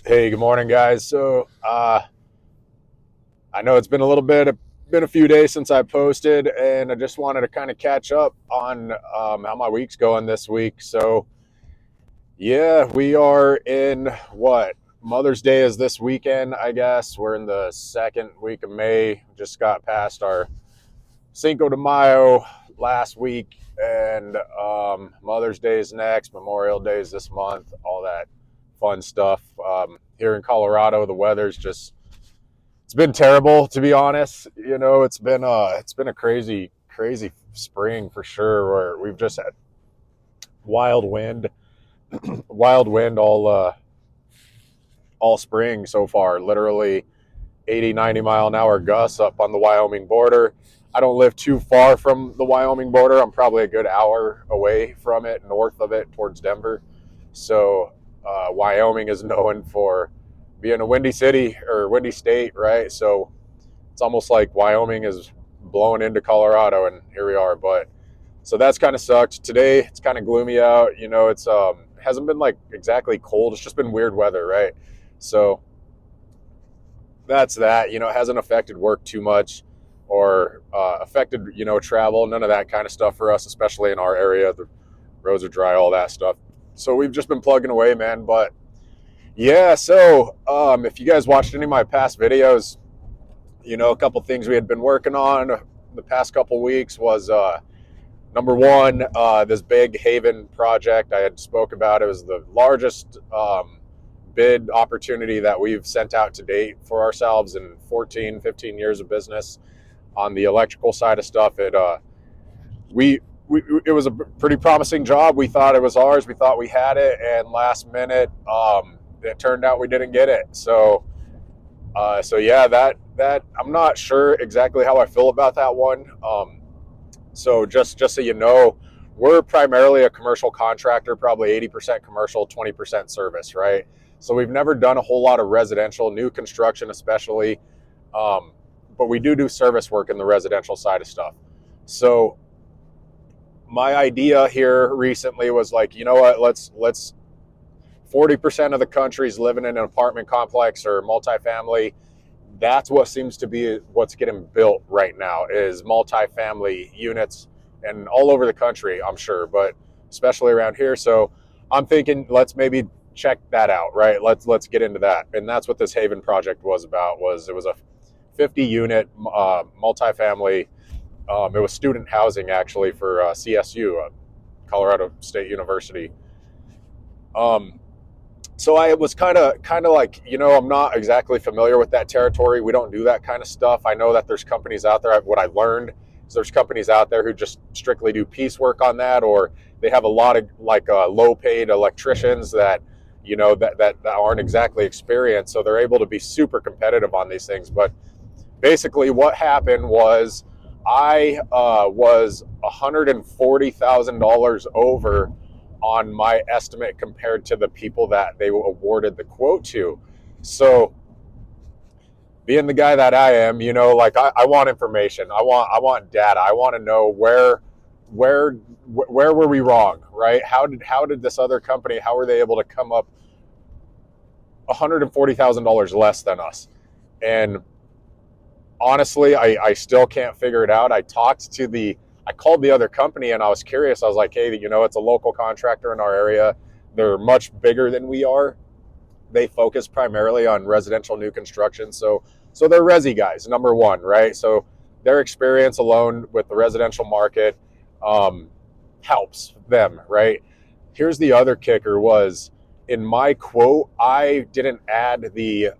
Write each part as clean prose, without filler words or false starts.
Hey, good morning, guys. I know it's been been a few days since I posted, and I just wanted to kind of catch up on how my week's going this week. Yeah, we are in what Mother's Day is this weekend, I guess. We're in the second week of May. Just got past our Cinco de Mayo last week, and Mother's Day is next. Memorial Day is this month. All that fun stuff. Here in Colorado, the weather's just it's been terrible, to be honest. It's been a crazy spring for sure, where we've just had wild wind, wild wind all spring so far. Literally 80, 90 mile an hour gusts up on the Wyoming border. I don't live too far from the Wyoming border. I'm probably a good hour away from it, north of it, towards Denver. Wyoming is known for being a windy city or windy state, right? So it's almost like Wyoming is blowing into Colorado, and here we are. But so that's kind of sucked. Today it's kind of gloomy out. It's hasn't been like exactly cold. It's just been weird weather, right? So that's that. It hasn't affected work too much or affected travel. None of that kind of stuff for us, especially in our area. The roads are dry, all that stuff. So we've just been plugging away, man. But yeah, so if you guys watched any of my past videos, a couple things we had been working on the past couple weeks was number one, this big Haven project I had spoke about. It was the largest bid opportunity that we've sent out to date for ourselves in 14, 15 years of business on the electrical side of stuff. We it was a pretty promising job. We thought it was ours. We thought we had it, and last minute, it turned out we didn't get it. So yeah, that I'm not sure exactly how I feel about that one. So just so you know, we're primarily a commercial contractor, probably 80% commercial, 20% service, right? So we've never done a whole lot of residential, new construction especially, but we do service work in the residential side of stuff. So my idea here recently was like, you know what, let's 40% of the country's living in an apartment complex or multifamily. That's what seems to be what's getting built right now is multifamily units, and all over the country, I'm sure, but especially around here. So I'm thinking let's maybe check that out, right? Let's get into that. And that's what this Haven project was about. It was a 50 unit multifamily. It was student housing actually for CSU, Colorado State University. So I was kind of like, I'm not exactly familiar with that territory. We don't do that kind of stuff. I know that there's companies out there. What I learned is there's companies out there who just strictly do piecework on that, or they have a lot of like low paid electricians that that aren't exactly experienced, so they're able to be super competitive on these things. But basically what happened was I was $140,000 over on my estimate compared to the people that they awarded the quote to. So being the guy that I am, like I want information. I want data. I want to know where were we wrong, right? How did this other company, how were they able to come up $140,000 less than us? And honestly, I still can't figure it out. I called the other company and I was curious. I was like, hey, it's a local contractor in our area. They're much bigger than we are. They focus primarily on residential new construction. So they're resi guys, number one, right? So their experience alone with the residential market helps them, right? Here's the other kicker was in my quote, I didn't add the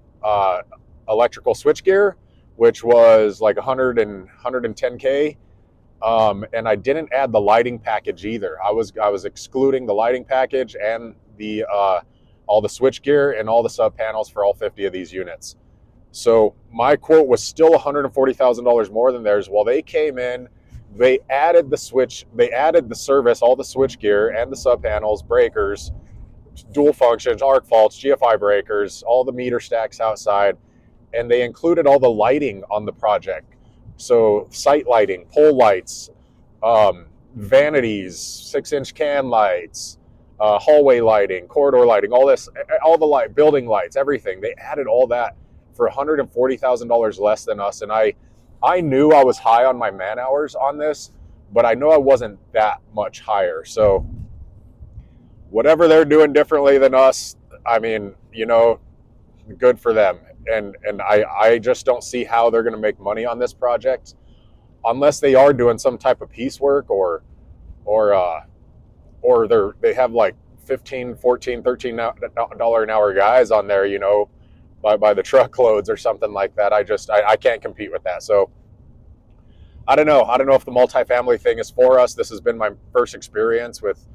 electrical switchgear, which was like 110K. And I didn't add the lighting package either. I was excluding the lighting package and the all the switch gear and all the sub panels for all 50 of these units. So my quote was still $140,000 more than theirs. Well, they came in, they added the service, all the switch gear and the sub panels, breakers, dual functions, arc faults, GFI breakers, all the meter stacks outside, and they included all the lighting on the project. So site lighting, pole lights, vanities, 6-inch can lights, hallway lighting, corridor lighting, all this, all the light, building lights, everything. They added all that for $140,000 less than us. And I knew I was high on my man hours on this, but I know I wasn't that much higher. So whatever they're doing differently than us, I mean, good for them. And I just don't see how they're going to make money on this project unless they are doing some type of piecework or they have like 15, 14, $13 an hour guys on there, by the truckloads or something like that. I can't compete with that. So I don't know if the multifamily thing is for us. This has been my first experience with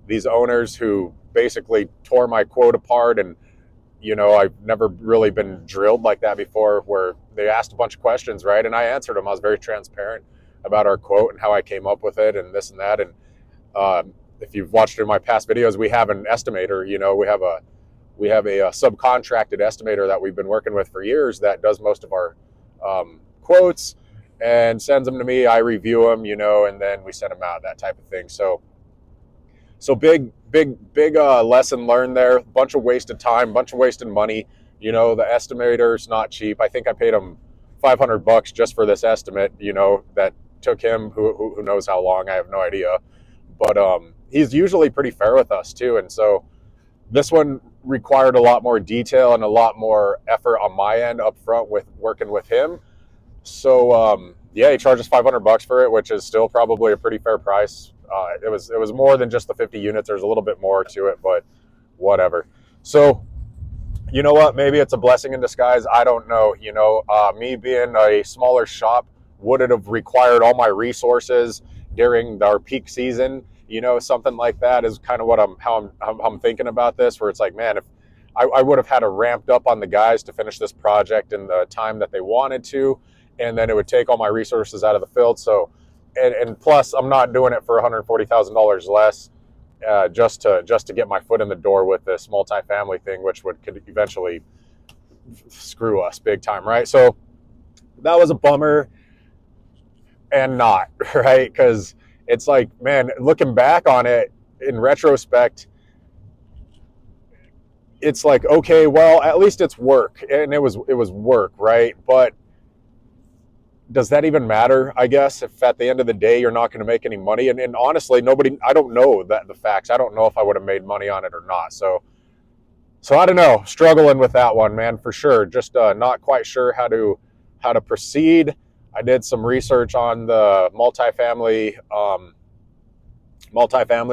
these owners who basically tore my quote apart, and I've never really been drilled like that before, where they asked a bunch of questions, right? And I answered them. I was very transparent about our quote and how I came up with it and this and that. And if you've watched in my past videos, we have an estimator. We have a subcontracted estimator that we've been working with for years that does most of our quotes and sends them to me. I review them, and then we send them out, that type of thing. So big lesson learned there. Bunch of wasted time, bunch of wasted money. The estimator's not cheap. I think I paid him $500 just for this estimate. That took him who knows how long. I have no idea, but he's usually pretty fair with us too. And so this one required a lot more detail and a lot more effort on my end up front with working with him. So yeah, he charges $500 for it, which is still probably a pretty fair price. It was more than just the 50 units. There's a little bit more to it, but whatever. So you know what? Maybe it's a blessing in disguise. I don't know. Me being a smaller shop, would it have required all my resources during our peak season? Something like that is kind of how I'm thinking about this, where it's like, man, if I would have had to ramped up on the guys to finish this project in the time that they wanted to, and then it would take all my resources out of the field. So, and plus, I'm not doing it for $140,000 less, just to get my foot in the door with this multifamily thing, which could eventually screw us big time, right? So that was a bummer, and not right, because it's like, man, looking back on it in retrospect, it's like, okay, well, at least it's work, and it was work, right? But does that even matter? I guess if at the end of the day you're not going to make any money, and honestly, I don't know the facts. I don't know if I would have made money on it or not. So I don't know. Struggling with that one, man, for sure. Just not quite sure how to proceed. I did some research on the multifamily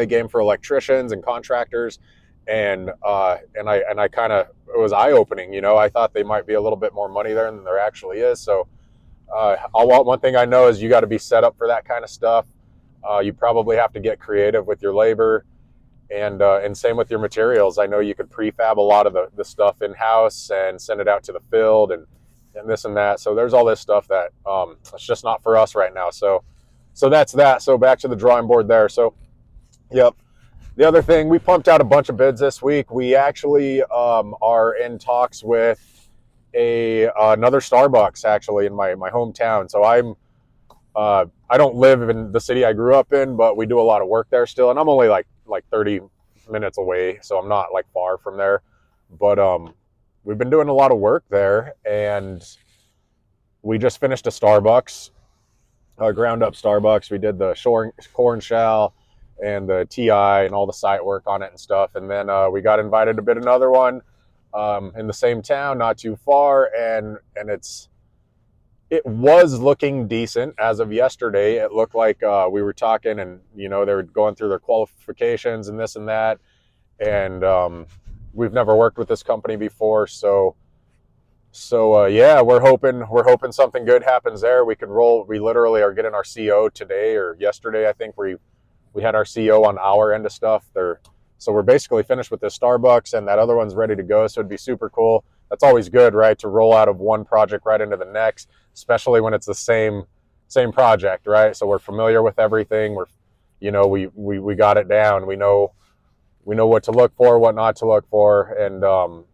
game for electricians and contractors, and I kind of, it was eye opening. I thought they might be a little bit more money there than there actually is. So one thing I know is you got to be set up for that kind of stuff. You probably have to get creative with your labor, and same with your materials. I know you could prefab a lot of the stuff in house and send it out to the field and this and that. So there's all this stuff that it's just not for us right now. So that's that. So back to the drawing board there. So yep. The other thing, we pumped out a bunch of bids this week. We actually are in talks with another Starbucks actually in my hometown. So I don't live in the city I grew up in, but we do a lot of work there still, and I'm only like 30 minutes away, so I'm not like far from there. But we've been doing a lot of work there, and we just finished a Starbucks, a ground up Starbucks. We did the corn shell and the TI and all the site work on it and stuff, and then we got invited to bid another one in the same town, not too far, and it was looking decent as of yesterday. It looked like we were talking, and they were going through their qualifications and this and that, and we've never worked with this company before, so yeah, we're hoping something good happens there. We can roll. We literally are getting our CO today or yesterday. I think we had our CO on our end of stuff there. So we're basically finished with this Starbucks, and that other one's ready to go. So it'd be super cool. That's always good, right? To roll out of one project right into the next, especially when it's the same project, right? So we're familiar with everything. We got it down. We know what to look for, what not to look for, and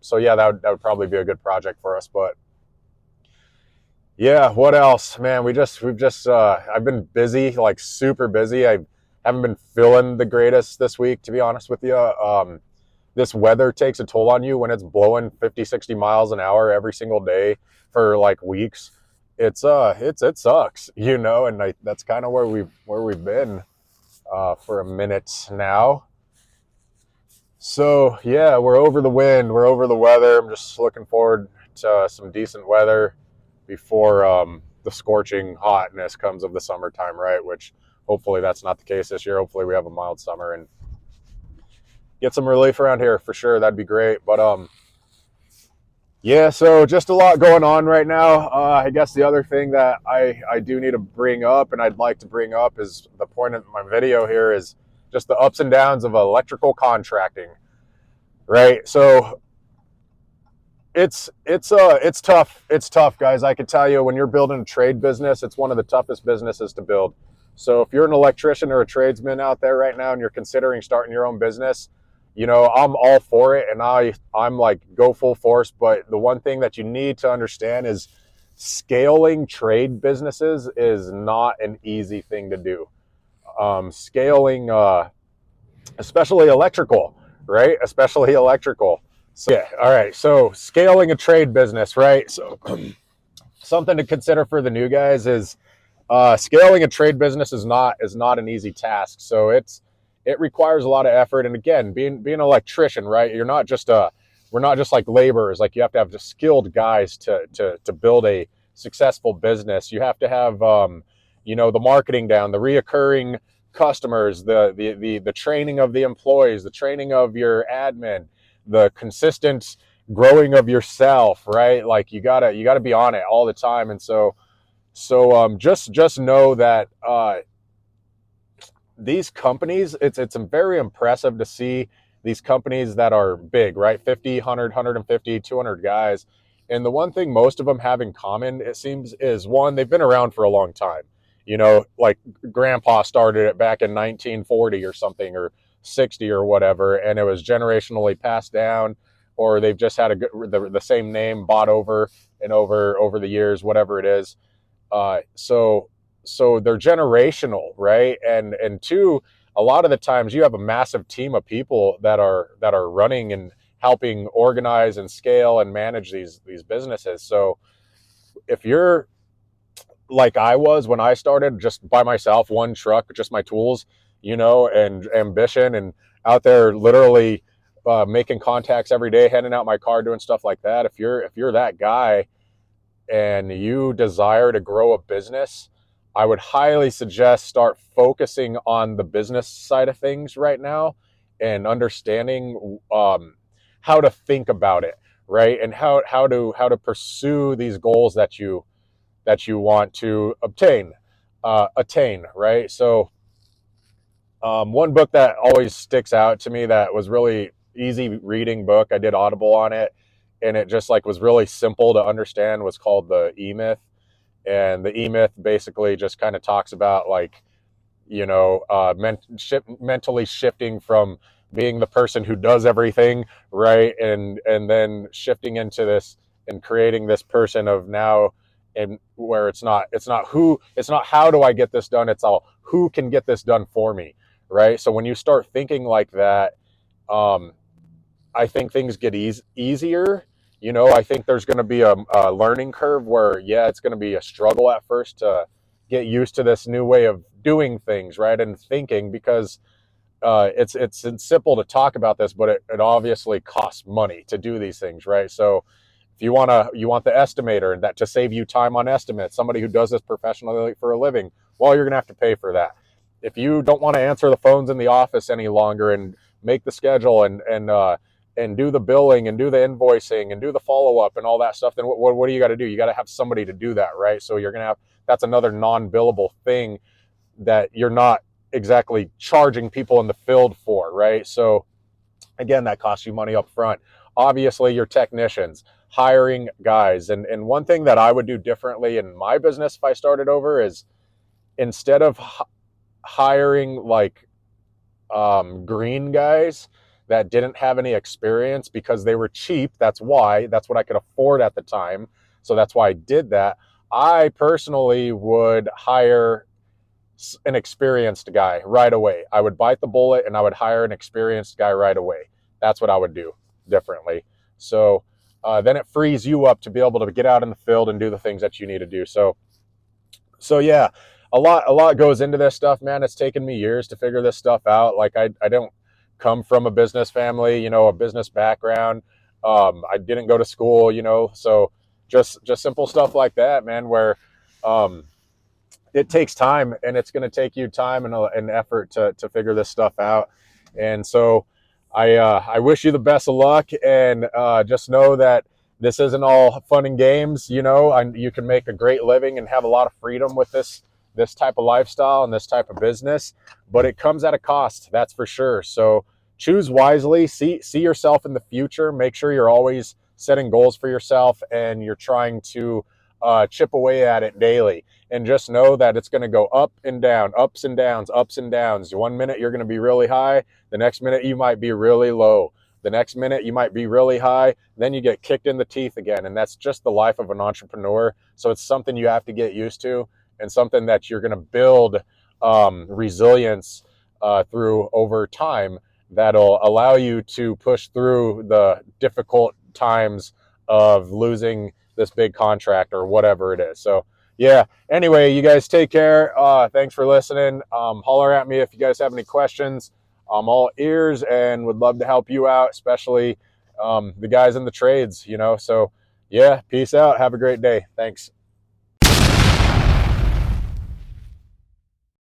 so yeah, that would probably be a good project for us. But yeah, what else, man? I've been busy, like super busy. I haven't been feeling the greatest this week, to be honest with you. This weather takes a toll on you when it's blowing 50, 60 miles an hour every single day for like weeks. It sucks, you know, and that's kind of where we've been for a minute now. So yeah, we're over the wind, we're over the weather. I'm just looking forward to some decent weather before the scorching hotness comes of the summertime, right? Which hopefully that's not the case this year. Hopefully we have a mild summer and get some relief around here for sure. That'd be great. But yeah, so just a lot going on right now. I guess the other thing that I do need to bring up, and I'd like to bring up, is the point of my video here is just the ups and downs of electrical contracting, right? So it's tough. It's tough, guys. I can tell you, when you're building a trade business, it's one of the toughest businesses to build. So if you're an electrician or a tradesman out there right now and you're considering starting your own business, you know, I'm all for it, and I'm like, go full force. But the one thing that you need to understand is scaling trade businesses is not an easy thing to do. Scaling, especially electrical, right? Especially electrical. So, yeah, all right. So scaling a trade business, right? So something to consider for the new guys is scaling a trade business is not an easy task. So it requires a lot of effort. And again, being an electrician, right? We're not just like laborers. Like, you have to have just skilled guys to build a successful business. You have to have you know, the marketing down, the reoccurring customers, the training of the employees, the training of your admin, the consistent growing of yourself, right? Like, you gotta be on it all the time. And so just know that these companies, it's very impressive to see these companies that are big, right? 50, 100, 150, 200 guys. And the one thing most of them have in common, it seems, is one, they've been around for a long time. You know, like grandpa started it back in 1940 or something, or 60 or whatever, and it was generationally passed down, or they've just had the same name bought over and over the years, whatever it is. So they're generational, right? And two, a lot of the times you have a massive team of people that are running and helping organize and scale and manage these businesses. So if you're like I was when I started, just by myself, one truck, just my tools, you know, and ambition, and out there literally making contacts every day, handing out my card, doing stuff like that. If you're that guy and you desire to grow a business, I would highly suggest start focusing on the business side of things right now, and understanding how to think about it, right? And how to pursue these goals that you want to attain, right? So one book that always sticks out to me that was really easy reading book, I did Audible on it, and it just like was really simple to understand, was called The E-Myth. And the E-Myth basically just kind of talks about, like, you know, mentally shifting from being the person who does everything, right, and then shifting into this and creating this person of now, and where it's not how do I get this done, it's all who can get this done for me, right? So when you start thinking like that, I think things get easier. You know, I think there's going to be a learning curve where, yeah, it's going to be a struggle at first to get used to this new way of doing things, right, and thinking, because it's simple to talk about this, but it obviously costs money to do these things, right? So if you want the estimator, that to save you time on estimates, somebody who does this professionally for a living, well, you're going to have to pay for that. If you don't want to answer the phones in the office any longer and make the schedule and do the billing and do the invoicing and do the follow-up and all that stuff, then what do you got to do? You got to have somebody to do that, right? So you're going to have, that's another non-billable thing that you're not exactly charging people in the field for, right? So again, that costs you money up front. Obviously, your technicians, hiring guys. And one thing that I would do differently in my business if I started over is, instead of hiring like green guys that didn't have any experience because they were cheap, that's what I could afford at the time, so that's why I did that. I personally would hire an experienced guy right away. I would bite the bullet and I would hire an experienced guy right away. That's what I would do differently. So then it frees you up to be able to get out in the field and do the things that you need to do. So yeah, a lot goes into this stuff, man. It's taken me years to figure this stuff out. Like I don't come from a business family, you know, a business background. I didn't go to school, you know, so just simple stuff like that, man, where um, it takes time, and it's going to take you time and effort to figure this stuff out. And so I wish you the best of luck, and just know that this isn't all fun and games, you know, and you can make a great living and have a lot of freedom with this type of lifestyle and this type of business, but it comes at a cost, that's for sure. So choose wisely, see yourself in the future, make sure you're always setting goals for yourself and you're trying to chip away at it daily. And just know that it's going to go up and down, ups and downs, ups and downs. One minute you're going to be really high, the next minute you might be really low. The next minute you might be really high, then you get kicked in the teeth again. And that's just the life of an entrepreneur. So it's something you have to get used to, and something that you're going to build resilience through over time that'll allow you to push through the difficult times of losing this big contract or whatever it is. So yeah, anyway, you guys take care. Thanks for listening. Holler at me if you guys have any questions. I'm all ears and would love to help you out, especially the guys in the trades, you know. So yeah, peace out. Have a great day. Thanks.